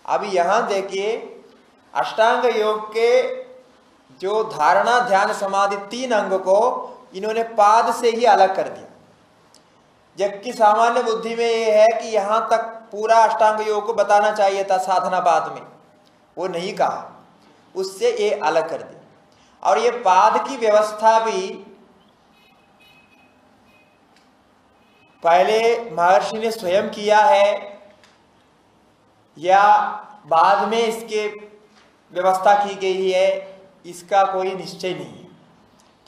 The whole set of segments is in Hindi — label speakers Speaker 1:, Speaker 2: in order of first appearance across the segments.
Speaker 1: अब यहां देखिए, अष्टांग योग के जो धारणा ध्यान समाधि 3 अंग को इन्होंने पाद से ही अलग कर दिया, जबकि सामान्य बुद्धि में यह है कि यहां तक पूरा अष्टांग योग को बताना चाहिए था साधना पाद में, वो नहीं कहा, उससे ये अलग कर दिया। और ये पाद की व्यवस्था भी पहले महर्षि ने स्वयं किया है या बाद में इसके व्यवस्था की गई है, इसका कोई निश्चय नहीं है।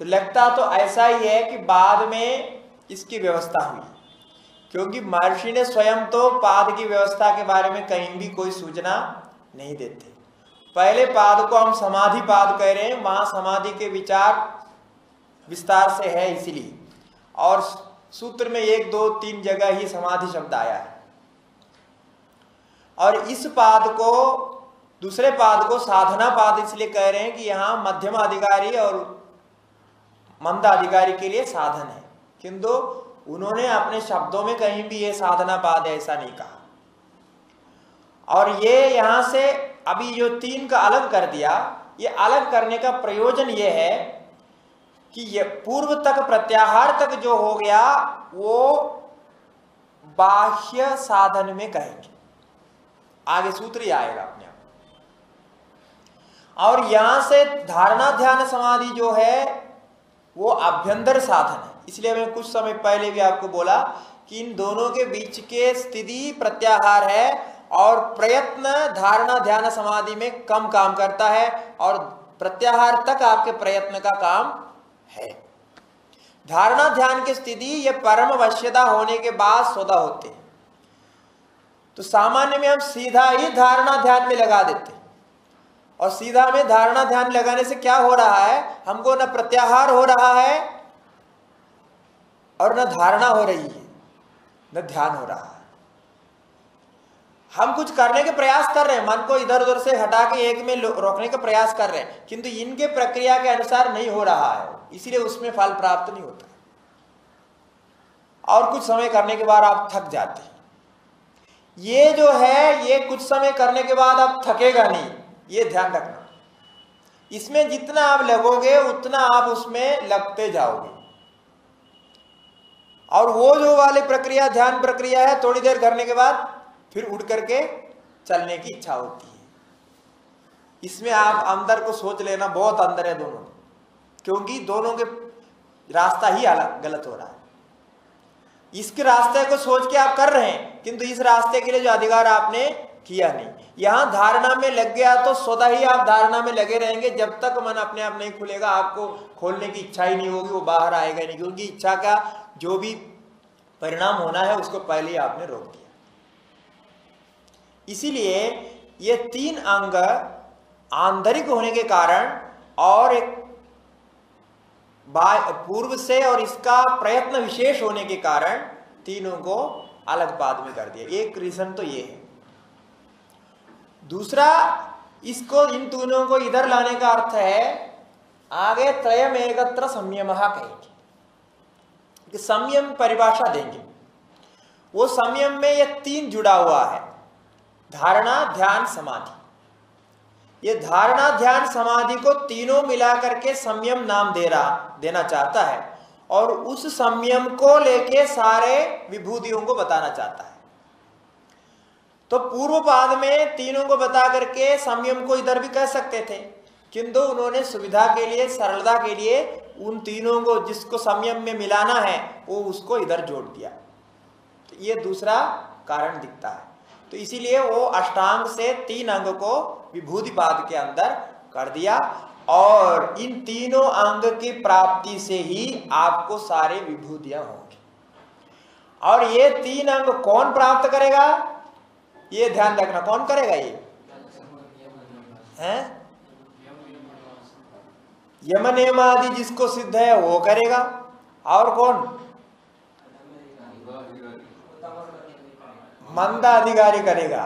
Speaker 1: तो लगता तो ऐसा ही है कि बाद में इसकी व्यवस्था हुई, क्योंकि महर्षि ने स्वयं तो पाद की व्यवस्था के बारे में कहीं भी कोई सूचना नहीं देते। पहले पाद को हम समाधि पाद कह रहे हैं, वहां समाधि के विचार विस्तार से है इसलिए, और सूत्र में 1 2 3 जगह ही समाधि शब्द आया है। और इस पाद को, दूसरे पाद को साधना पाद इसलिए कह रहे हैं कि यहां मध्यम अधिकारी और मंद अधिकारी के लिए साधन है, किंतु उन्होंने अपने शब्दों में कहीं भी ये साधना पाद ऐसा नहीं कहा। और ये यहां से अभी जो 3 का अलग कर दिया, ये अलग करने का प्रयोजन ये है कि ये पूर्व तक प्रत्याहार तक जो हो गया वो बाह्य साधन में कहेंगे, आगे सूत्र ही आएगा अपने आप। और यहां से धारणा ध्यान समाधि जो है वो आभ्यंतर साधन है। इसलिए मैं कुछ समय पहले भी आपको बोला कि इन दोनों के बीच के स्थिति प्रत्याहार है, और प्रयत्न धारणा ध्यान समाधि में कम काम करता है, और प्रत्याहार तक आपके प्रयत्न का काम है। धारणा ध्यान की स्थिति ये परम वश्यता होने के बाद सौदा होते हैं। तो सामान्य में हम सीधा ही धारणा ध्यान में लगा देते हैं, और सीधा में धारणा ध्यान लगाने से क्या हो रहा है, हमको न प्रत्याहार हो रहा है और न धारणा हो रही है, न ध्यान हो रहा है। हम कुछ करने के प्रयास कर रहे हैं, मन को इधर उधर से हटा के एक में रोकने का प्रयास कर रहे हैं, किंतु इनके प्रक्रिया के अनुसार नहीं हो रहा है, इसलिए उसमें फल प्राप्त नहीं होता, और कुछ समय करने के बाद आप थक जाते हैं। ये जो है, ये कुछ समय करने के बाद आप थकेगा नहीं, ये ध्यान रखना। इसमें जितना आप लगोगे उतना आप उसमें लगते जाओगे, और वो जो वाली प्रक्रिया ध्यान प्रक्रिया है, थोड़ी देर करने के बाद फिर उठ करके चलने की इच्छा होती है। इसमें आप अंदर को सोच लेना, बहुत अंदर है दोनों, क्योंकि दोनों के रास्ता ही अलग गलत हो रहा है। इसके रास्ते को सोच के आप कर रहे हैं, किंतु इस रास्ते के लिए जो अधिकार आपने किया नहीं। यहां धारणा में लग गया तो सदा ही आप धारणा में लगे रहेंगे, जब तक मन अपने आप नहीं खुलेगा, आपको खोलने की इच्छा ही नहीं होगी, वो बाहर आएगा नहीं, क्योंकि इच्छा का जो भी परिणाम होना है उसको पहले ही आपने रोक दिया। इसीलिए ये 3 अंग आंतरिक होने के कारण और एक पूर्व से और इसका प्रयत्न विशेष होने के कारण तीनों को अलग पाद में कर दिया। एक रीजन तो ये है। दूसरा, इसको इन तीनों को इधर लाने का अर्थ है, आगे त्रयम एकत्र संयम कहेंगे कि संयम परिभाषा देंगे। वो संयम में ये 3 जुड़ा हुआ है, धारणा ध्यान समाधि। ये धारणा ध्यान समाधि को तीनों मिला करके संयम नाम देना चाहता है, और उस संयम को लेके सारे विभूतियों को बताना चाहता है। तो पूर्व पाद में तीनों को बता करके संयम को इधर भी कह सकते थे, किंतु उन्होंने सुविधा के लिए, सरलता के लिए उन तीनों को जिसको संयम में मिलाना है वो उसको इधर जोड़ दिया। तो ये दूसरा कारण दिखता है। तो इसीलिए वो अष्टांग से 3 अंग को विभूति पाद के अंदर कर दिया, और इन तीनों अंग की प्राप्ति से ही आपको सारे विभूतियां होंगी। और ये 3 अंग कौन प्राप्त करेगा, ये ध्यान रखना। कौन करेगा ये हैं? यम नियम आदि जिसको सिद्ध है वो करेगा। और कौन? मंद अधिकारी करेगा।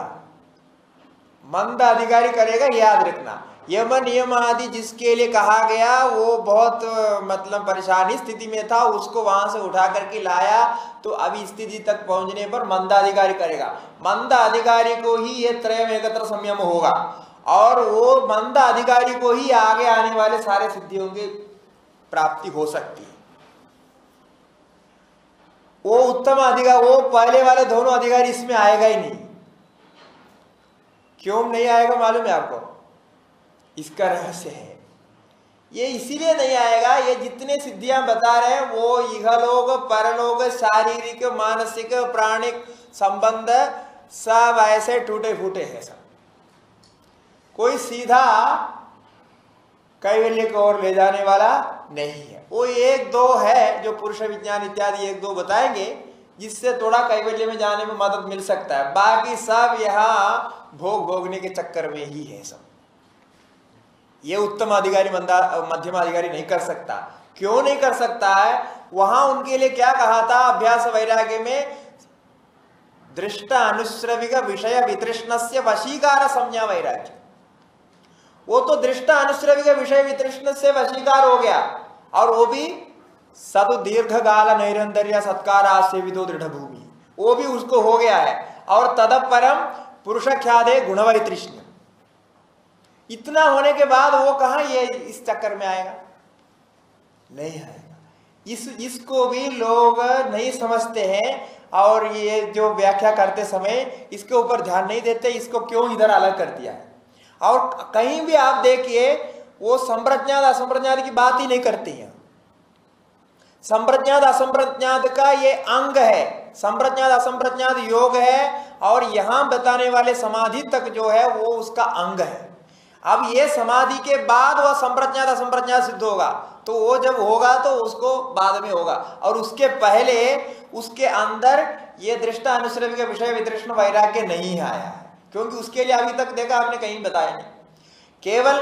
Speaker 1: मंद अधिकारी करेगा, याद रखना। यम नियम आदि जिसके लिए कहा गया वो बहुत मतलब परेशानी स्थिति में था, उसको वहां से उठा करके लाया, तो अभी स्थिति तक पहुंचने पर मंदाधिकारी करेगा। मंदाधिकारी को ही ये त्रयम एकत्र संयम होगा, और वो मंदाधिकारी को ही आगे आने वाले सारे सिद्धियों की प्राप्ति हो सकती है। वो उत्तम अधिकारी, वो पहले वाले दोनों अधिकारी इसमें आएगा ही नहीं। क्यों नहीं आएगा मालूम है आपको? इसका रहस्य है, ये इसीलिए नहीं आएगा, ये जितने सिद्धियां बता रहे हैं वो इहलोक परलोक शारीरिक मानसिक प्राणिक संबंध सब ऐसे टूटे फूटे हैं सब। कोई सीधा कैवल्य को ओर ले जाने वाला नहीं है। वो एक दो है जो पुरुष विज्ञान इत्यादि एक दो बताएंगे जिससे थोड़ा कैवल्य में जाने में मदद मिल सकता है, बाकी सब यहाँ भोग भोगने के चक्कर में ही है सब। ये उत्तम अधिकारी मध्यम अधिकारी नहीं कर सकता। क्यों नहीं कर सकता है? वहां उनके लिए क्या कहा था अभ्यास वैराग्य में? दृष्ट अनुश्रविक विषय वितृष्णस्य वशीकार संज्ञा वैराग्य। वो तो दृष्ट अनुश्रविक विषय वितृष्ण से वशीकार हो गया, और वो भी सदु दीर्घकाल नैरंतर्य सत्कार आसेवितो दृढ़ भूमि, वो भी उसको हो गया है। और तदपरम पुरुष ख्यादे गुणवैतृष्ण्य, इतना होने के बाद वो कहां ये इस चक्कर में आएगा? नहीं आएगा। इसको भी लोग नहीं समझते हैं, और ये जो व्याख्या करते समय इसके ऊपर ध्यान नहीं देते, इसको क्यों इधर अलग कर दिया है। और कहीं भी आप देखिए वो संप्रज्ञात असंप्रज्ञात की बात ही नहीं करती है। संप्रज्ञात असंप्रज्ञात का ये अंग है, संप्रज्ञात असंप्रज्ञात योग है, और यहां बताने वाले समाधि तक जो है वो उसका अंग है। अब ये समाधि के बाद वह संप्रज्ञात असंप्रज्ञात सिद्ध होगा, तो वो जब होगा तो उसको बाद में होगा, और उसके पहले उसके अंदर ये दृष्टा अनुश्रविक विषय वितृष्ण वैराग्य नहीं आया है, क्योंकि उसके लिए अभी तक देखा आपने कहीं बताया नहीं। केवल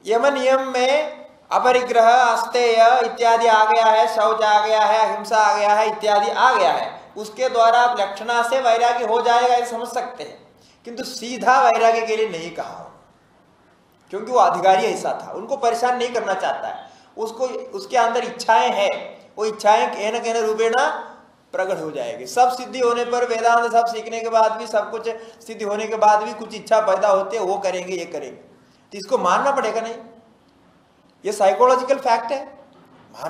Speaker 1: यम नियम में अपरिग्रह अस्तेय इत्यादि आ गया है, शौच आ गया है, अहिंसा आ गया है, इत्यादि आ गया है, उसके द्वारा आप लक्षणा से वैराग्य हो जाएगा ये समझ सकते हैं, किंतु सीधा वैराग्य के लिए नहीं कहा, क्योंकि वो अधिकारी ऐसा था, उनको परेशान नहीं करना चाहता है, उसको उसके अंदर इच्छाएं हैं, वो इच्छाएं कहने कहने रूपेणा प्रकट हो जाएगी। सब सिद्धि होने पर, वेदांत सब सीखने के बाद भी, सब कुछ सिद्धि होने के बाद भी कुछ इच्छा पैदा होती है, वो करेंगे ये करेंगे, तो इसको मानना पड़ेगा नहीं। ये साइकोलॉजिकल फैक्ट है,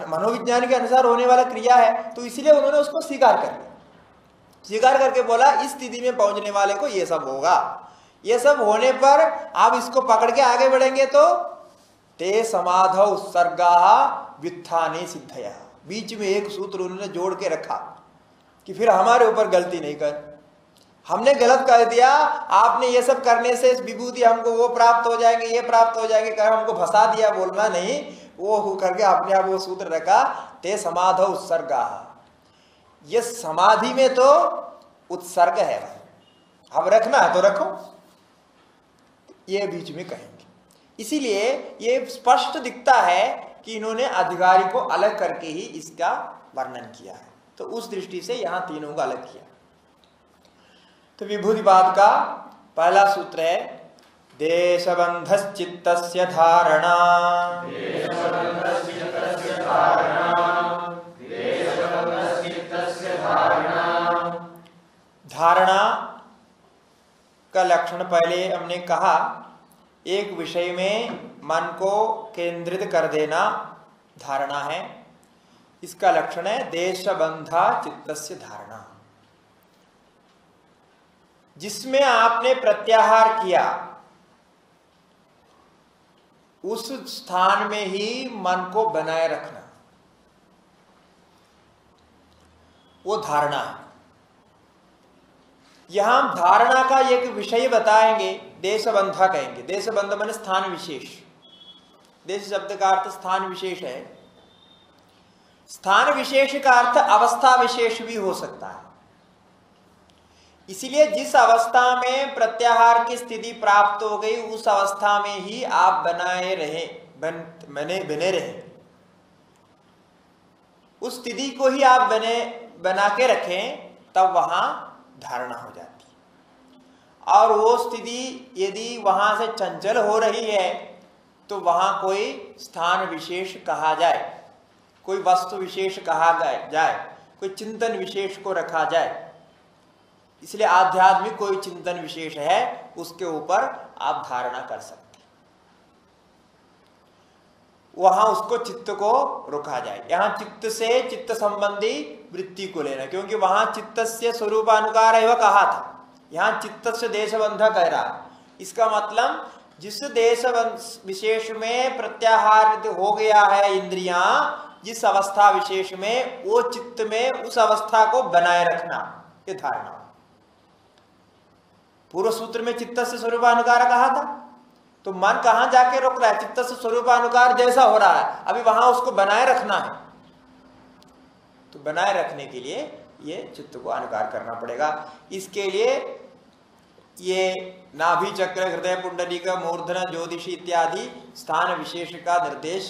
Speaker 1: मनोविज्ञान के अनुसार होने वाला क्रिया है, तो इसलिए उन्होंने उसको स्वीकार कर लिया। स्वीकार करके बोला इस स्थिति में पहुंचने वाले को ये सब होगा। ये सब होने पर आप इसको पकड़ के आगे बढ़ेंगे तो ते समाधौ उत्सर्गा व्युत्थाने सिद्धया, बीच में एक सूत्र उन्होंने जोड़ के रखा कि फिर हमारे ऊपर गलती नहीं कर, हमने गलत कर दिया, आपने ये सब करने से विभूति हमको वो प्राप्त हो जाएंगे, ये प्राप्त हो जाएंगे, कर हमको फंसा दिया, बोलना नहीं, वो करके अपने आप वो सूत्र रखा ते समाधौ उत्सर्गा। ये समाधि में तो उत्सर्ग है, अब रखना है तो रखो, ये बीच में कहेंगे। इसीलिए ये स्पष्ट दिखता है कि इन्होंने अधिकारी को अलग करके ही इसका वर्णन किया है, तो उस दृष्टि से यहां तीनों को अलग किया। तो विभूतिवाद का पहला सूत्र है देशबंधश्चित्तस्य धारणा। धारणा का लक्षण पहले हमने कहा, एक विषय में मन को केंद्रित कर देना धारणा है, इसका लक्षण है देशबंधा चित्तस्य धारणा। जिसमें आपने प्रत्याहार किया उस स्थान में ही मन को बनाए रखना, वो धारणा है। यहां धारणा का एक विषय बताएंगे, देशबंधा कहेंगे। देशबंध माने स्थान विशेष, देश शब्द का अर्थ स्थान विशेष है। स्थान विशेष का अर्थ अवस्था विशेष भी हो सकता है। इसीलिए जिस अवस्था में प्रत्याहार की स्थिति प्राप्त हो गई उस अवस्था में ही आप बनाए रहे, बने रहे, उस स्थिति को ही आप बना के रखें, तब वहां धारणा हो जाती है। और वो स्थिति यदि वहां से चंचल हो रही है तो वहां कोई स्थान विशेष कहा जाए, कोई वस्तु विशेष कहा जाए, कोई चिंतन विशेष को रखा जाए। इसलिए आध्यात्मिक कोई चिंतन विशेष है उसके ऊपर आप धारणा कर सकते, वहां उसको चित्त को रुका जाए। यहां चित्त से चित्त संबंधी वृत्ति को लेना, क्योंकि वहां चित्त से स्वरूपानुकार है वह कहा था, यहां चित्त से देशबंध कह रहा। इसका मतलब जिस देश विशेष में प्रत्याहार हो गया है इंद्रियां, जिस अवस्था विशेष में, वो चित्त में उस अवस्था को बनाए रखना, ये धारणा। पूर्व सूत्र में चित्त से स्वरूपानुकार कहा था, तो मन कहां जाके रुक रहा है? चित्त से स्वरूपानुकार जैसा हो रहा है, अभी वहां उसको बनाए रखना है। तो बनाए रखने के लिए ये चित्त को अनुकार करना पड़ेगा। इसके लिए ये नाभि चक्र, हृदय पुंडलिक, मूर्धन, ज्योतिषी इत्यादि स्थान विशेष का निर्देश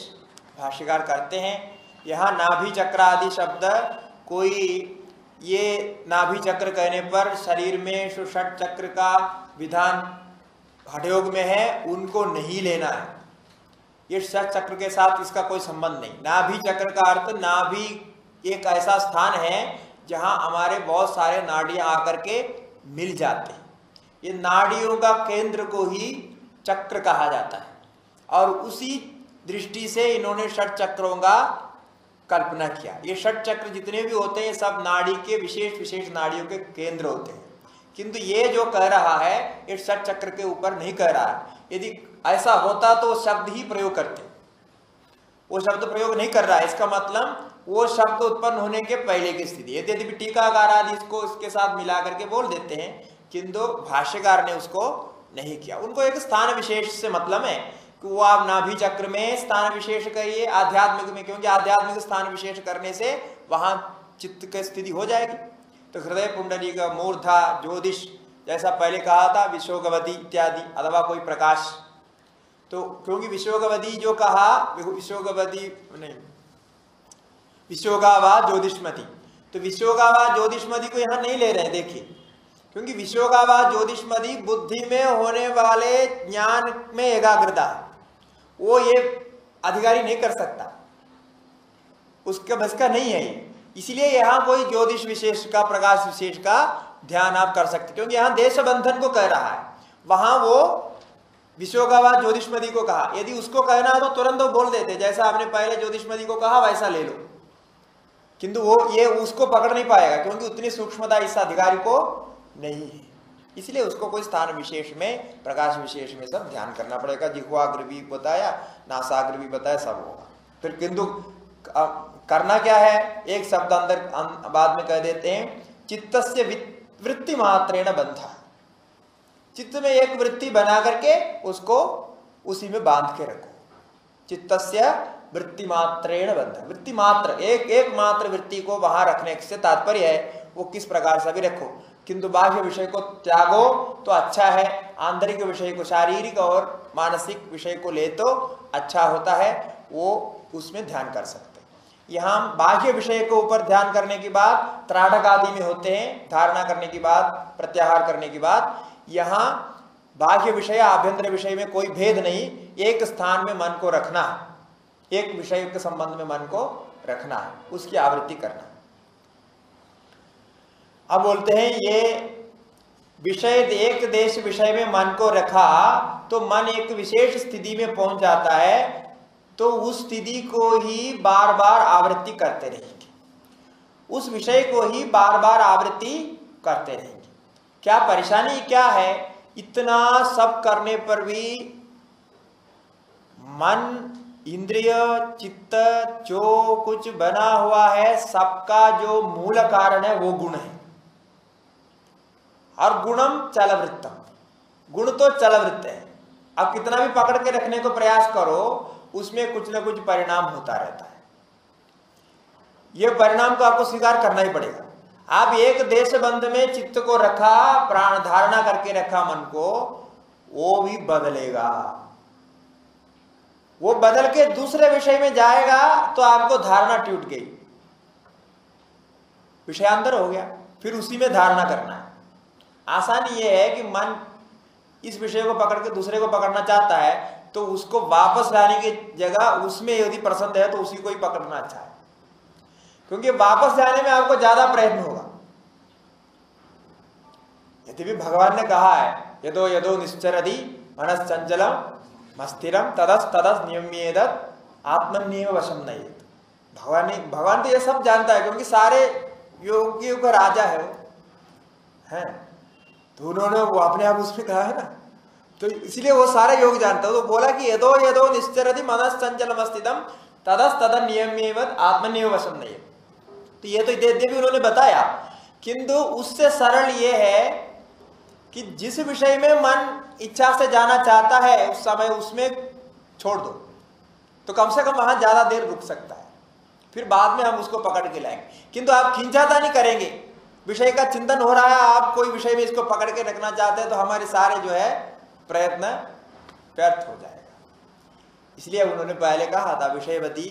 Speaker 1: भाष्यकार करते हैं। यहाँ नाभि चक्र आदि शब्द, कोई ये नाभि चक्र कहने पर शरीर में जो षट चक्र का विधान हठयोग में है उनको नहीं लेना है। ये षट चक्र के साथ इसका कोई संबंध नहीं। नाभि चक्र का अर्थ, नाभि एक ऐसा स्थान है जहां हमारे बहुत सारे नाड़ियां आकर के मिल जाते हैं। ये नाड़ियों का केंद्र को ही चक्र कहा जाता है, और उसी दृष्टि से इन्होंने षट चक्रों का कल्पना किया। ये षट चक्र जितने भी होते हैं सब नाड़ी के विशेष विशेष नाड़ियों के केंद्र होते हैं, किंतु ये जो कह रहा है ये षट चक्र के ऊपर नहीं कह रहा है। यदि ऐसा होता तो शब्द ही प्रयोग करते, वो शब्द प्रयोग नहीं कर रहा है। इसका मतलब वो शब्द उत्पन्न होने के पहले की स्थिति। यदि टीकाकार आदि इसको इसके साथ मिला करके बोल देते हैं, किंतु भाष्यकार ने उसको नहीं किया। उनको एक स्थान विशेष से मतलब है कि वो आप नाभि चक्र में स्थान विशेष करिए, आध्यात्मिक में, क्योंकि आध्यात्मिक स्थान विशेष करने से वहां चित्त की स्थिति हो जाएगी। तो हृदय पुंडलिक, मूर्धा, ज्योतिष, जैसा पहले कहा था, विशोगवती इत्यादि, अथवा कोई प्रकाश। तो क्योंकि विशोगवती जो कहा, विशोगवती नहीं, विशोगावा ज्योतिषमती, तो विशोगावा ज्योतिषमती को यहां नहीं ले रहे हैं। देखिए, क्योंकि विशोगावा ज्योतिषमती बुद्धि में होने वाले ज्ञान में एकाग्रता, वो ये अधिकारी नहीं कर सकता, उसके बस का नहीं है ये। इसलिए यहां कोई ज्योतिष विशेष का, प्रकाश विशेष का ध्यान आप कर सकते, क्योंकि यहां देश बंधन को कह रहा है। वहां वो विशोगावा ज्योतिषमती को कहा, यदि उसको कहना है तो तुरंत वो बोल देते, जैसा आपने पहले ज्योतिषमती को कहा वैसा ले लो, किंतु वो ये उसको पकड़ नहीं पाएगा, क्योंकि उतनी सूक्ष्मता इस अधिकारी को नहीं है। इसलिए उसको कोई स्थान विशेष में, प्रकाश विशेष में सब ध्यान करना पड़ेगा। जिह्वाग्र भी बताया, नासाग्र भी बताया, सब होगा। फिर किंतु करना क्या है, एक शब्द अंदर बाद में कह देते हैं, चित्तस्य वृत्ति मात्रेण बंधा। चित्त में एक वृत्ति बना करके उसको उसी में बांध के रखो। चित्तस्य वृत्ति मात्रेण बंधा, वृत्ति मात्र, एक मात्र वृत्ति को वहां रखने से तात्पर्य है वो किस प्रकार से भी रखो, किंतु बाह्य विषय को त्यागो तो अच्छा है, आंतरिक विषय को, शारीरिक और मानसिक विषय को ले तो अच्छा होता है, वो उसमें ध्यान कर सकते। यहाँ बाह्य विषय के ऊपर ध्यान करने के बाद त्राटक आदि में होते हैं, धारणा करने के बाद, प्रत्याहार करने के बाद, यहाँ बाह्य विषय आभ्यंतर विषय में कोई भेद नहीं, एक स्थान में मन को रखना है, एक विषय के संबंध में मन को रखना है, उसकी आवृत्ति करना। अब बोलते हैं ये विषय, एक देश विषय में मन को रखा तो मन एक विशेष स्थिति में पहुंच जाता है, तो उस स्थिति को ही बार बार आवृत्ति करते रहेंगे, उस विषय को ही बार बार आवृत्ति करते रहेंगे। क्या परेशानी क्या है, इतना सब करने पर भी मन, इंद्रिय, चित्त जो कुछ बना हुआ है सबका जो मूल कारण है वो गुण है। और गुणम चलवृत्तम, गुण तो चलवृत्त है। अब कितना भी पकड़ के रखने को प्रयास करो, उसमें कुछ ना कुछ परिणाम होता रहता है। यह परिणाम को आपको स्वीकार करना ही पड़ेगा। आप एक देश बंध में चित्त को रखा, प्राण धारणा करके रखा मन को, वो भी बदलेगा, वो बदल के दूसरे विषय में जाएगा तो आपको धारणा टूट गई, विषयांतर हो गया, फिर उसी में धारणा करना है। आसानी ये है कि मन इस विषय को पकड़ के दूसरे को पकड़ना चाहता है तो उसको वापस लाने की जगह उसमें यदि प्रसन्न है तो उसी को ही पकड़ना अच्छा है, क्योंकि वापस जाने में आपको ज्यादा प्रयत्न होगा। यदि भी भगवान ने कहा है यदो यदो निश्चरति मनस चंचलम मस्थिरम तदस तदस नियम्येदत आत्मन्येव वशम नयेत। भगवान तो ये सब जानता है, क्योंकि सारे योगियों का राजा है वो है, तो उन्होंने वो अपने आप उसमें कहा है ना, तो इसलिए वो सारे योग जानता है। तो बोला कि यदो यदो निश्चरति मनस चंचलम स्थितम तदस तद नियम्येवत आत्मन्येव वशम नयेत। तो ये तो भी उन्होंने बताया, किंतु उससे सरल ये है कि जिस विषय में मन इच्छा से जाना चाहता है उस समय उसमें छोड़ दो, तो कम से कम वहां ज्यादा देर रुक सकता है, फिर बाद में हम उसको पकड़ के लाएंगे। किंतु आप खिंचाता नहीं करेंगे, विषय का चिंतन हो रहा है, आप कोई विषय में इसको पकड़ के रखना चाहते हैं तो हमारे सारे जो है प्रयत्न व्यर्थ हो जाएगा। इसलिए उन्होंने पहले कहा था विषयवती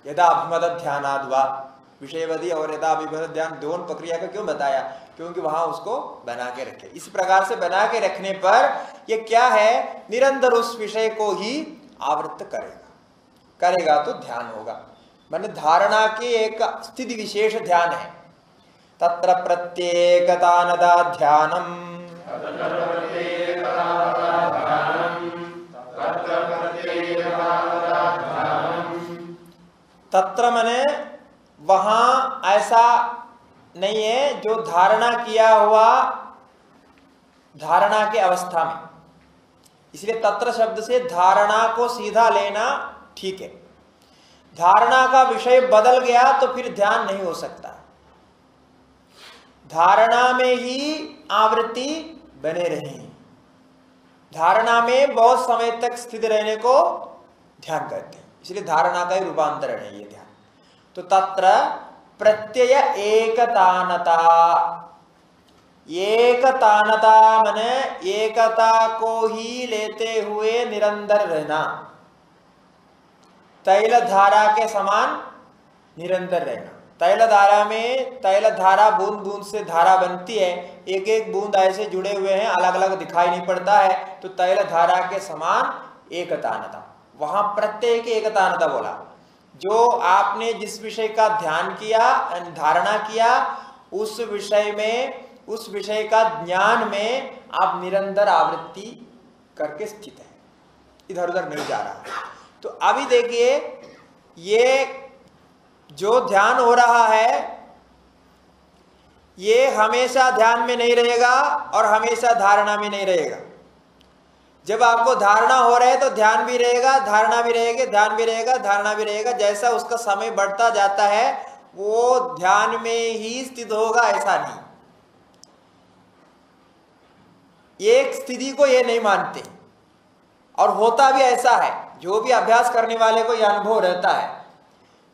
Speaker 1: यदा अभिमत ध्यानाद्वा, विषयवती और यदा अभिमत ध्यान दोनों प्रक्रिया का क्यों बताया, क्योंकि वहां उसको बना के रखे। इस प्रकार से बना के रखने पर ये क्या है, निरंतर उस विषय को ही आवृत्त करेगा तो ध्यान होगा। माने धारणा की एक स्थिति विशेष ध्यान है। तत्र प्रत्येकतानदा ध्यानम, तत्र मने वहां ऐसा नहीं है जो धारणा किया हुआ धारणा के अवस्था में, इसलिए तत्र शब्द से धारणा को सीधा लेना ठीक है। धारणा का विषय बदल गया तो फिर ध्यान नहीं हो सकता, धारणा में ही आवृत्ति बने रहे, धारणा में बहुत समय तक स्थित रहने को ध्यान कहते हैं, इसलिए धारणा का ही रूपांतरण है ये ध्यान। तो तत्र प्रत्यय एकतानता, एकतानता माने एकता को ही लेते हुए निरंतर रहना, तैल धारा के समान निरंतर रहना। तैल धारा में तैल धारा बूंद बूंद से धारा बनती है, एक एक बूंद ऐसे जुड़े हुए हैं, अलग अलग दिखाई नहीं पड़ता है, तो तैल धारा के समान एकतानता, वहां प्रत्येक एकतानता बोला। जो आपने जिस विषय का ध्यान किया, धारणा किया, उस विषय में, उस विषय का ज्ञान में आप निरंतर आवृत्ति करके स्थित है, इधर उधर नहीं जा रहा। तो अभी देखिए ये जो ध्यान हो रहा है ये हमेशा ध्यान में नहीं रहेगा और हमेशा धारणा में नहीं रहेगा। जब आपको धारणा हो रहा है तो ध्यान भी रहेगा, धारणा भी रहेगी, ध्यान भी रहेगा, धारणा भी रहेगा। जैसा उसका समय बढ़ता जाता है वो ध्यान में ही स्थित होगा, ऐसा नहीं। एक स्थिति को ये नहीं मानते और होता भी ऐसा है। जो भी अभ्यास करने वाले को यह अनुभव रहता है,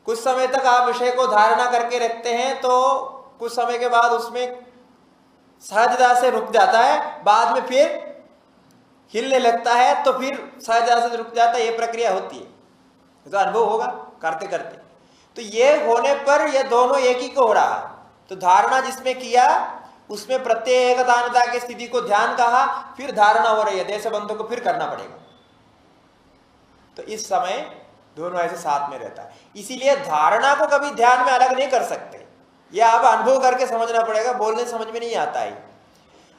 Speaker 1: कुछ समय तक आप विषय को धारणा करके रखते हैं तो कुछ समय के बाद उसमें सहजता से रुक जाता है, बाद में फिर हिलने लगता है तो फिर सहजता से रुक जाता है। ये प्रक्रिया होती है, तो अनुभव होगा करते करते। तो ये होने पर ये दोनों एक ही को हो रहा है। तो धारणा जिसमें किया उसमें प्रत्येकतानता की स्थिति को ध्यान कहा, फिर धारणा हो रही है, देश बंधु को फिर करना पड़ेगा। तो इस समय दोनों ऐसे साथ में रहता है। इसीलिए धारणा को कभी ध्यान में अलग नहीं कर सकते, यह आप अनुभव करके समझना पड़ेगा, बोलने समझ में नहीं आता है।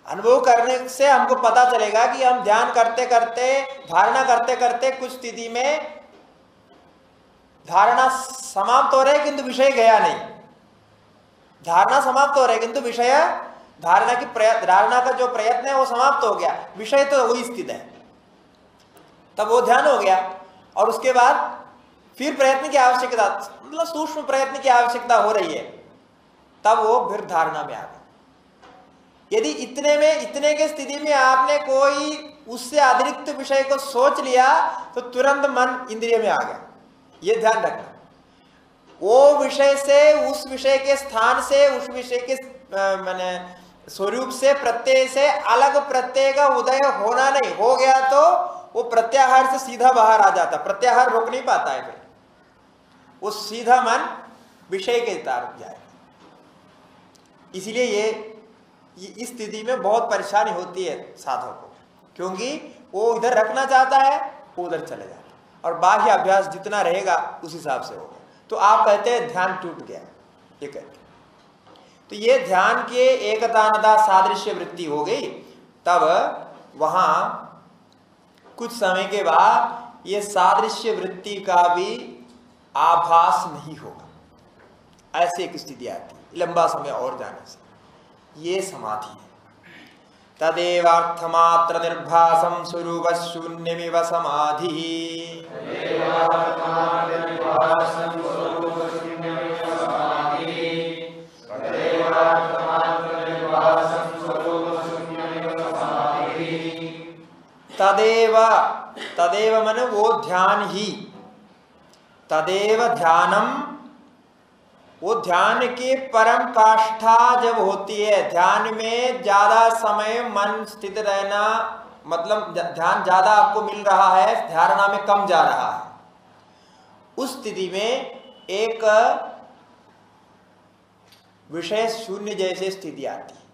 Speaker 1: अनुभव करने से हमको पता चलेगा कि हम ध्यान करते करते, धारणा करते करते कुछ स्थिति में धारणा समाप्त हो रहे किंतु विषय गया नहीं, धारणा समाप्त हो रहे किंतु विषय, धारणा का जो प्रयत्न है वो समाप्त हो गया, विषय तो वही स्थित है। तब वो ध्यान हो गया और उसके बाद फिर प्रयत्न की आवश्यकता, मतलब सूक्ष्म प्रयत्न की आवश्यकता हो रही है, तब वो फिर धारणा में आ गया। यदि इतने के स्थिति में आपने कोई उससे अतिरिक्त विषय को सोच लिया तो तुरंत मन इंद्रिय में आ गया। ये ध्यान रखना, वो विषय से, उस विषय के स्थान से, उस विषय के माने स्वरूप से, प्रत्यय से अलग प्रत्यय का उदय होना नहीं। हो गया तो वो प्रत्याहार से सीधा बाहर आ जाता, प्रत्याहार रोक नहीं पाता है, फिर वो सीधा मन विषय के तरफ जाएगा। इसलिए इस स्थिति में बहुत परेशानी होती है साधक को, क्योंकि वो इधर रखना चाहता है, वो उधर चले जाता है, और बाह्य अभ्यास जितना रहेगा उस हिसाब से होगा। तो आप कहते हैं ध्यान टूट गया, ये कहते। तो ये ध्यान के एकतानता सादृश्य वृत्ति हो गई। तब वहां कुछ समय के बाद ये सादृश्य वृत्ति का भी आभास नहीं होगा, ऐसे एक स्थिति आती है लंबा समय और जाने से। ये समाधि है। तदेवार्थमात्र निर्भासम स्वरूप शून्यमिव समाधि। तदेव, तदेव मन वो ध्यान ही, तदेव ध्यानम, वो ध्यान की परम काष्ठा जब होती है, ध्यान में ज्यादा समय मन स्थित रहना, मतलब ध्यान ज्यादा आपको मिल रहा है, धारणा में कम जा रहा है, उस स्थिति में एक विषय शून्य जैसे स्थिति आती है।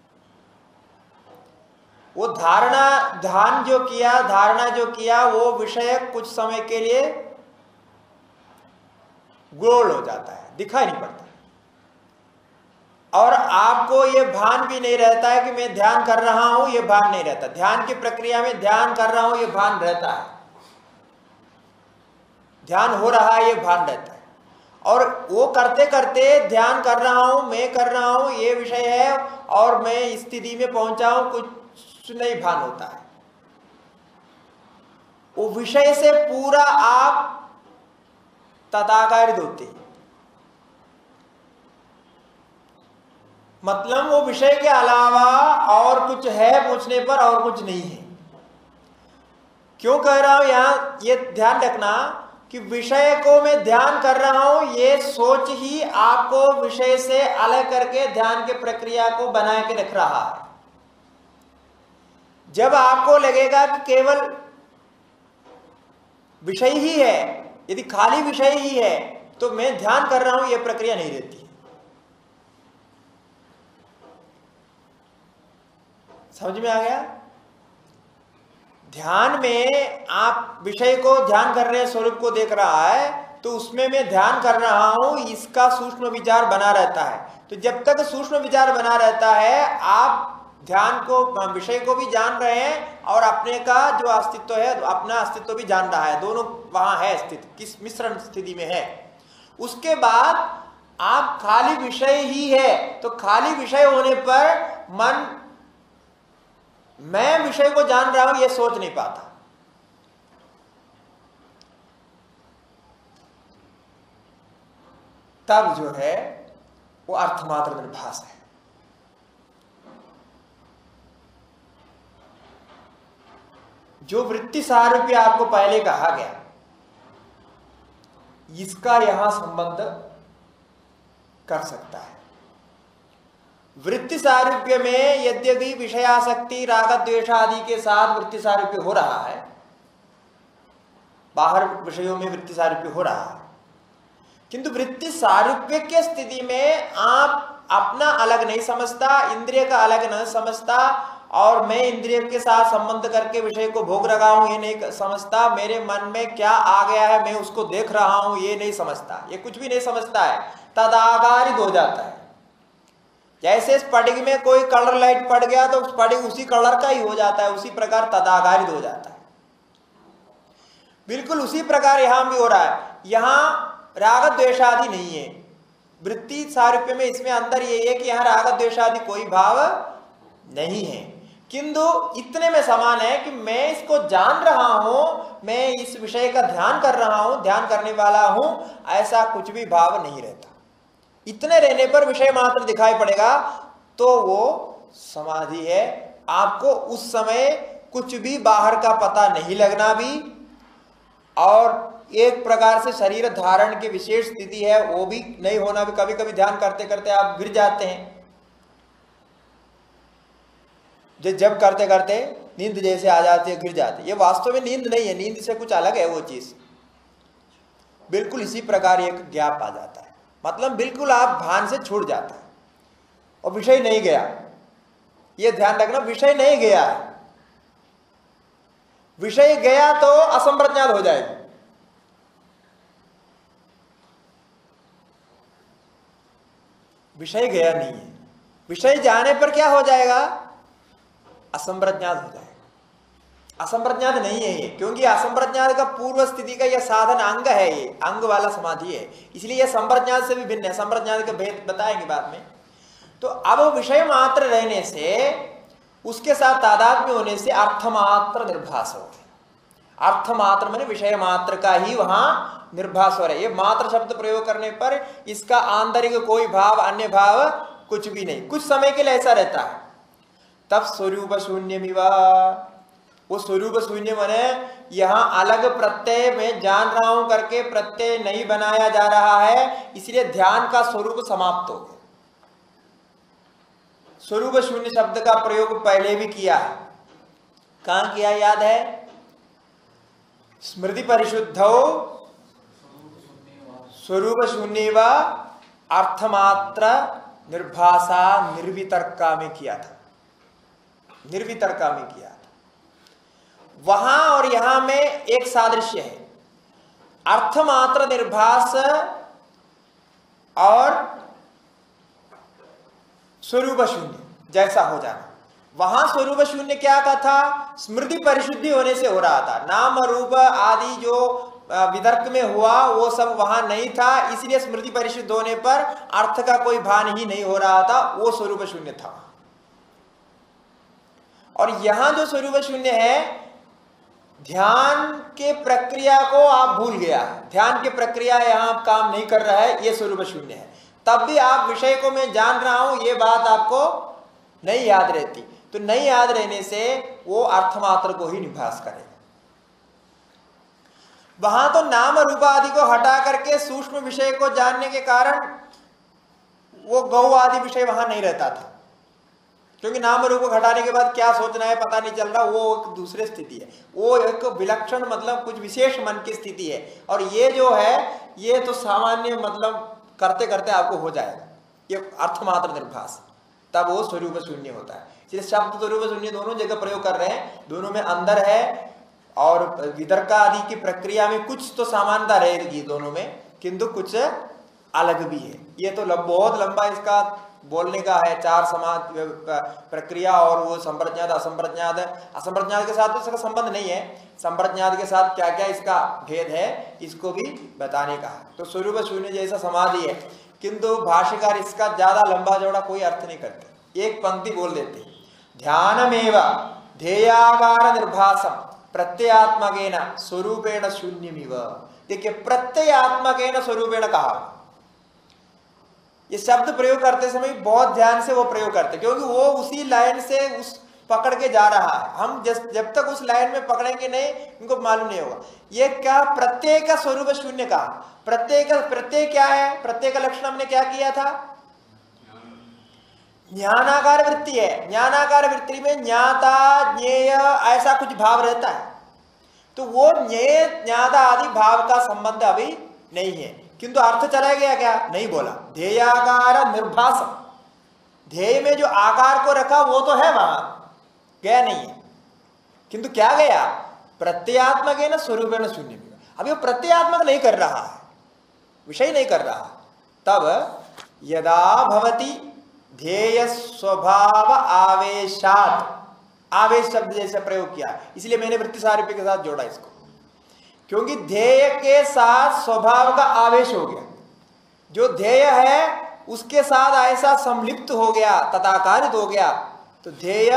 Speaker 1: वो धारणा, ध्यान जो किया, धारणा जो किया, वो विषय कुछ समय के लिए गोल हो जाता है, दिखाई नहीं पड़ता, और आपको ये भान भी नहीं रहता है कि मैं ध्यान कर रहा हूं, ये भान नहीं रहता। ध्यान की प्रक्रिया में ध्यान कर रहा हूं, ये भान रहता है, ध्यान हो रहा है, ये भान रहता है, और वो करते करते ध्यान कर रहा हूं, मैं कर रहा हूं, ये विषय है, और मैं इस स्थिति में पहुंचा हूं, कुछ नहीं भान होता है। वो विषय से पूरा आप तदाकारित होते हैं, मतलब वो विषय के अलावा और कुछ है पूछने पर, और कुछ नहीं है। क्यों कह रहा हूं यहां, ये ध्यान रखना कि विषय को मैं ध्यान कर रहा हूं, ये सोच ही आपको विषय से अलग करके ध्यान के प्रक्रिया को बना के रख रहा है। जब आपको लगेगा कि केवल विषय ही है, यदि खाली विषय ही है, तो मैं ध्यान कर रहा हूं, यह प्रक्रिया नहीं रहती। समझ में आ गया? ध्यान में आप विषय को ध्यान कर रहे हैं, स्वरूप को देख रहा है, तो उसमें मैं ध्यान कर रहा हूं, इसका सूक्ष्म विचार बना रहता है। तो जब तक सूक्ष्म विचार बना रहता है, आप ध्यान को, विषय को भी जान रहे हैं, और अपने का जो अस्तित्व है, अपना अस्तित्व भी जान रहा है, दोनों वहां है स्थिति, किस मिश्रण स्थिति में है। उसके बाद आप खाली विषय ही है, तो खाली विषय होने पर मन मैं विषय को जान रहा हूं, यह सोच नहीं पाता। तब जो है वो अर्थमात्र निर्भास है। जो वृत्ति सारूप्य आपको पहले कहा गया, इसका यहां संबंध कर सकता है। वृत्ति सारूप्य में यद्यपि विषयासक्ति राग द्वेष आदि के साथ वृत्ति सारूप्य हो रहा है, बाहर विषयों में वृत्ति सारूप्य हो रहा है, किंतु वृत्ति सारूप्य के स्थिति में आप अपना अलग नहीं समझता, इंद्रिय का अलग नहीं समझता, और मैं इंद्रिय के साथ संबंध करके विषय को भोग रहा हूं, ये नहीं समझता। मेरे मन में क्या आ गया है, मैं उसको देख रहा हूं, ये नहीं समझता, ये कुछ भी नहीं समझता है, तदाकारित हो जाता है। जैसे स्फटिक में कोई कलर लाइट पड़ गया तो स्फटिक उसी कलर का ही हो जाता है, उसी प्रकार तदाकारित हो जाता है। बिल्कुल उसी प्रकार यहां भी हो रहा है। यहां राग द्वेषादि नहीं है, वृत्ति सारूप्य में इसमें अंदर ये है कि यहां राग द्वेषादि कोई भाव नहीं है, किंतु इतने में समान है कि मैं इसको जान रहा हूं, मैं इस विषय का ध्यान कर रहा हूं, ध्यान करने वाला हूं, ऐसा कुछ भी भाव नहीं रहता। इतने रहने पर विषय मात्र दिखाई पड़ेगा, तो वो समाधि है। आपको उस समय कुछ भी बाहर का पता नहीं लगना भी, और एक प्रकार से शरीर धारण की विशेष स्थिति है वो भी नहीं होना भी। कभी कभी ध्यान करते करते आप गिर जाते हैं, जब करते करते नींद जैसे आ जाती है, गिर जाते हैं। ये वास्तव में नींद नहीं है, नींद से कुछ अलग है वो चीज। बिल्कुल इसी प्रकार एक गैप आ जाता है, मतलब बिल्कुल आप भान से छूट जाता है और विषय नहीं गया, ये ध्यान रखना, विषय नहीं गया है। विषय गया तो असंप्रज्ञात हो जाएगी। विषय गया नहीं है, विषय जाने पर क्या हो जाएगा? असंप्रज्ञात हो जाएगा। असंप्रज्ञात नहीं है ये, क्योंकि असंप्रज्ञात का पूर्व स्थिति का यह साधन अंग है, ये अंग वाला समाधि है, इसलिए यह संप्रज्ञात से भी भिन्न है। संप्रज्ञात का भेद बताएंगे बाद में। तो अब विषय मात्र रहने से, उसके साथ तादात्म्य होने से अर्थमात्र निर्भास हो गया। अर्थमात्र माने विषय मात्र का ही वहां निर्भास हो रहा है। ये मात्र शब्द प्रयोग करने पर इसका आंतरिक कोई भाव, अन्य भाव कुछ भी नहीं, कुछ समय के लिए ऐसा रहता है। तब स्वरूप शून्यमिवा, वो स्वरूप शून्य माने यहां अलग प्रत्यय में जान रहा हूं करके प्रत्यय नहीं बनाया जा रहा है, इसलिए ध्यान का स्वरूप समाप्त हो गया। स्वरूप शून्य शब्द का प्रयोग पहले भी किया है। कहां किया याद है? स्मृति परिशुद्धौ स्वरूप शून्य व अर्थमात्र निर्भाषा निर्वितर्का में किया था। निर्वितर्का में किया था। वहां और यहां में एक सादृश्य है। अर्थमात्र निर्भास और स्वरूप शून्य जैसा हो जाना। वहां स्वरूप शून्य क्या का था? स्मृति परिशुद्धि होने से हो रहा था। नाम रूप आदि जो वितर्क में हुआ वो सब वहां नहीं था, इसलिए स्मृति परिशुद्ध होने पर अर्थ का कोई भान ही नहीं हो रहा था, वो स्वरूप शून्य था। और यहां जो स्वरूप शून्य है, ध्यान के प्रक्रिया को आप भूल गया, ध्यान की प्रक्रिया यहां काम नहीं कर रहा है, ये स्वरूप शून्य है। तब भी आप विषय को मैं जान रहा हूं, ये बात आपको नहीं याद रहती। तो नहीं याद रहने से वो अर्थमात्र को ही निभास करेगा। वहां तो नाम रूप आदि को हटा करके सूक्ष्म विषय को जानने के कारण वो गौ आदि विषय वहां नहीं रहता था, क्योंकि नाम रूप को हटाने के बाद क्या सोचना है पता नहीं चल रहा, वो एक दूसरी स्थिति है। वो एक विलक्षण मतलब कुछ विशेष मन की स्थिति है। और ये जो है ये तो सामान्य मतलब करते करते आपको हो जाएगा, ये अर्थमात्र निर्भास, तब वो स्वरूप शून्य होता है। इसलिए शब्द स्वरूप शून्य दोनों जगह प्रयोग कर रहे हैं, दोनों में अंदर है। और वितर्क आदि की प्रक्रिया में कुछ तो समानता रहेगी दोनों में, किंतु कुछ अलग भी है। ये तो बहुत लंबा इसका बोलने का है, चार समाज प्रक्रिया और वो संप्रज्ञात असंप्रज्ञात। असंप्रज्ञात के साथ तो इसका संबंध नहीं है, संप्रज्ञात के साथ क्या क्या इसका भेद है इसको भी बताने का है। तो स्वरूप शून्य जैसा समाधि है, किंतु भाष्यकार इसका ज्यादा लंबा चौड़ा कोई अर्थ नहीं करते, एक पंक्ति बोल देते हैं। ध्यानमेव ध्येयाकार निर्भासम प्रत्ययात्मकेन स्वरूपेण शून्यमिव। देखिए, प्रत्ययात्मकेन स्वरूपेण कहा, ये शब्द प्रयोग करते समय बहुत ध्यान से वो प्रयोग करते, क्योंकि वो उसी लाइन से उस पकड़ के जा रहा है। हम जब तक उस लाइन में पकड़ेंगे नहीं, इनको मालूम नहीं होगा। ये क्या प्रत्यय का स्वरूप शून्य कहा? प्रत्यय क्या है? प्रत्यय का लक्षण हमने क्या किया था? ज्ञानाकार वृत्ति है। ज्ञानाकार वृत्ति में ज्ञाता ज्ञेय ऐसा कुछ भाव रहता है, तो वो ज्ञेय ज्ञाता आदि भाव का संबंध अभी नहीं है, किंतु अर्थ चला गया क्या? नहीं बोला। ध्येयाकार निर्भासम, ध्येय में जो आकार को रखा वो तो है, वहां गया नहीं है, किंतु क्या गया? प्रत्ययात्मक है ना, स्वरूपेण शून्य। अभी वो प्रत्ययात्मक नहीं कर रहा है, विषय नहीं कर रहा। तब यदा भवति ध्येय स्वभाव आवेशात, आवेश शब्द जैसे प्रयोग किया, इसलिए मैंने वृत्ति सारूप्य के साथ जोड़ा इसको, क्योंकि ध्येय के साथ स्वभाव का आवेश हो गया। जो ध्येय है उसके साथ ऐसा संलिप्त हो गया, तदाकारित हो गया, तो ध्येय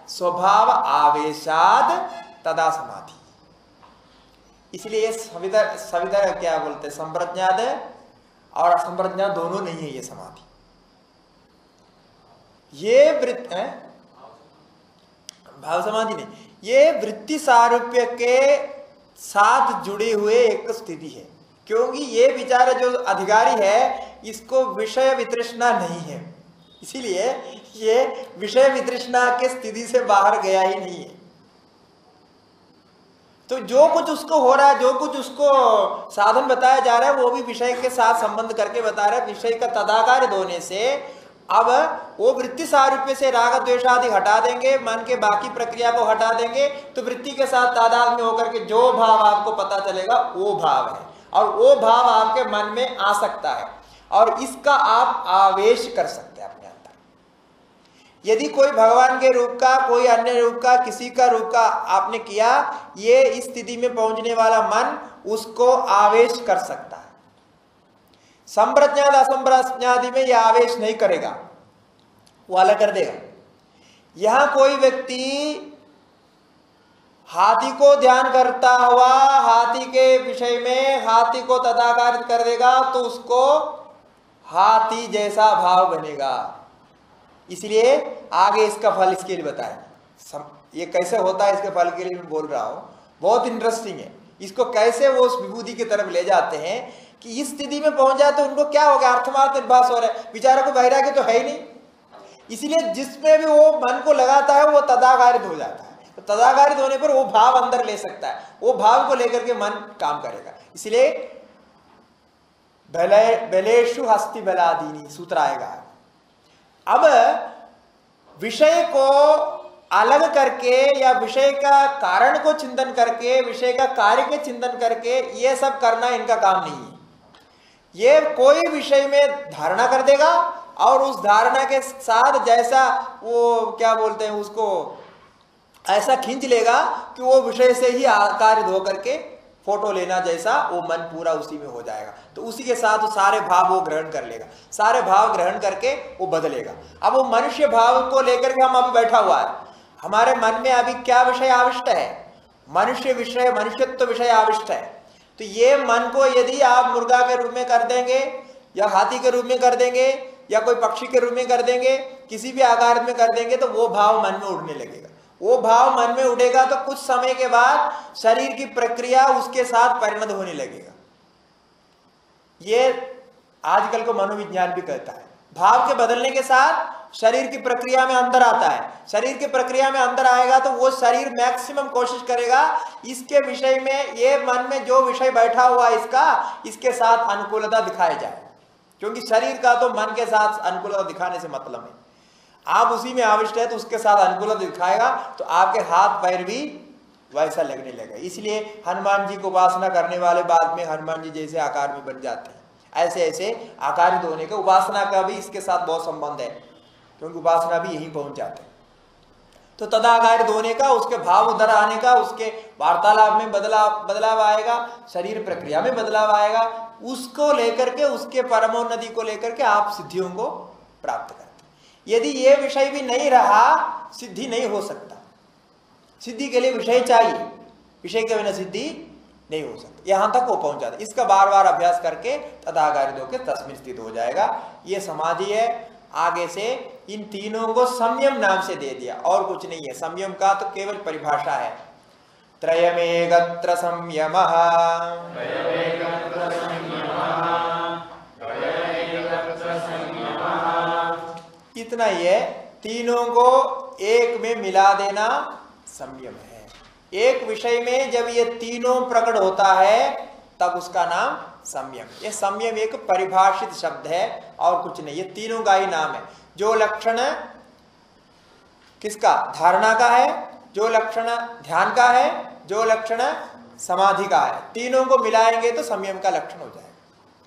Speaker 1: स्वभाव आवेशाद तदा समाधि। इसलिए सवितर क्या बोलते हैं, संप्रज्ञात और असंप्रज्ञात दोनों नहीं है ये समाधि। ये वृत्ति भाव समाधि नहीं, ये वृत्ति सारूप्य के साथ जुड़े हुए एक स्थिति है, क्योंकि ये विचार जो अधिकारी है इसको विषय वितृष्णा नहीं है, इसीलिए ये विषय वितृष्णा के स्थिति से बाहर गया ही नहीं है। तो जो कुछ उसको हो रहा है, जो कुछ उसको साधन बताया जा रहा है, वो भी विषय के साथ संबंध करके बता रहा है। विषय का तदाकार होने से अब वो वृत्ति सारूप्य से राग द्वेषादि हटा देंगे, मन के बाकी प्रक्रिया को हटा देंगे, तो वृत्ति के साथ तादाद में होकर के जो भाव आपको पता चलेगा वो भाव है, और वो भाव आपके मन में आ सकता है और इसका आप आवेश कर सकते हैं अपने अंदर। यदि कोई भगवान के रूप का, कोई अन्य रूप का, किसी का रूप का आपने किया, ये इस स्थिति में पहुंचने वाला मन उसको आवेश कर सकता है। संप्रज्ञात असंप्रज्ञादि में यह आवेश नहीं करेगा, वो अलग कर देगा। यहां कोई व्यक्ति हाथी को ध्यान करता हुआ हाथी के विषय में हाथी को तदाकारित कर देगा तो उसको हाथी जैसा भाव बनेगा। इसलिए आगे इसका फल इसके लिए बताएं। ये कैसे होता है इसके फल के लिए मैं बोल रहा हूं, बहुत इंटरेस्टिंग है। इसको कैसे वो उस विभूति की तरफ ले जाते हैं कि इस स्थिति में पहुंच जाए तो उनको क्या हो गया, अर्थमार्थ निर्भास हो रहा है, बेचारा को वैराग्य तो है ही नहीं। इसलिए जिसमें भी वो मन को लगाता है वो तदाकारित हो जाता है। तो तदाकारित होने पर वो भाव अंदर ले सकता है, वो भाव को लेकर के मन काम करेगा। इसलिए बलेषु हस्ति बलादीनी सूत्र आएगा। अब विषय को अलग करके या विषय का कारण को चिंतन करके, विषय का कार्य के चिंतन करके ये सब करना इनका काम नहीं है। ये कोई विषय में धारणा कर देगा और उस धारणा के साथ जैसा वो क्या बोलते हैं उसको ऐसा खींच लेगा कि वो विषय से ही आकारित होकर के फोटो लेना जैसा वो मन पूरा उसी में हो जाएगा। तो उसी के साथ वो सारे भाव वो ग्रहण कर लेगा, सारे भाव ग्रहण करके वो बदलेगा। अब वो मनुष्य भाव को लेकर के हम अभी बैठा हुआ है, हमारे मन में अभी क्या विषय आविष्ट है, मनुष्य विषय, मनुष्यत्व विषय आविष्ट है। तो ये मन को यदि आप मुर्गा के रूप में कर देंगे या हाथी के रूप में कर देंगे या कोई पक्षी के रूप में कर देंगे, किसी भी आकार में कर देंगे तो वो भाव मन में उड़ने लगेगा। वो भाव मन में उड़ेगा तो कुछ समय के बाद शरीर की प्रक्रिया उसके साथ परिणत होने लगेगा। ये आजकल को मनोविज्ञान भी कहता है, भाव के बदलने के साथ शरीर की प्रक्रिया में अंदर आता है। शरीर की प्रक्रिया में अंदर आएगा तो वो शरीर मैक्सिमम कोशिश करेगा इसके विषय में, ये मन में जो विषय बैठा हुआ इसका, इसके साथ अनुकूलता दिखाई जाए, क्योंकि शरीर का तो मन के साथ अनुकूलता दिखाने से मतलब है। आप उसी में आविष्ट है तो उसके साथ अनुकूलता दिखाएगा तो आपके हाथ पैर भी वैसा लगने लगेगा। इसलिए हनुमान जी को उपासना करने वाले बाद में हनुमान जी जैसे आकार में बन जाते हैं। ऐसे ऐसे आकारित होने का, उपासना का भी इसके साथ बहुत संबंध है, क्योंकि उपासना भी यहीं पहुंच जाते हैं। तो तदाकारित होने का, उसके भाव उधर आने का, उसके वार्तालाप में बदलाव आएगा, शरीर प्रक्रिया में बदलाव आएगा, उसको लेकर के, उसके परमोन्नति को लेकर के आप सिद्धियों को प्राप्त करते हैं। यदि ये विषय भी नहीं रहा, सिद्धि नहीं हो सकता। सिद्धि के लिए विषय चाहिए, विषय के बिना सिद्धि नहीं हो सकती। यहां तक वो पहुंच जाता है। इसका बार बार अभ्यास करके तदाकारित होकर तस्मिन् स्थित हो जाएगा। ये समाधि है। आगे से इन तीनों को संयम नाम से दे दिया, और कुछ नहीं है। संयम का तो केवल परिभाषा है, त्रयमेकत्र संयमः। इतना ही है, तीनों को एक में मिला देना संयम है। एक विषय में जब ये तीनों प्रकट होता है तब उसका नाम संयम। ये संयम एक परिभाषित शब्द है और कुछ नहीं, ये तीनों का ही नाम है। जो लक्षण किसका, धारणा का है, जो लक्षण ध्यान का है, जो लक्षण समाधि का है, तीनों को मिलाएंगे तो संयम का लक्षण हो जाएगा।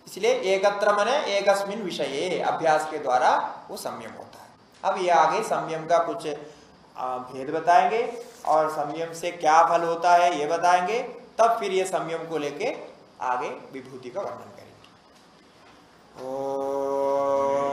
Speaker 1: इसलिए एकत्र मने एकस्मिन् विषये, अभ्यास के द्वारा वो संयम होता है। अब ये आगे संयम का कुछ भेद बताएंगे और संयम से क्या फल होता है ये बताएंगे, तब फिर ये संयम को लेके आगे विभूति का वर्णन करेंगे। ओम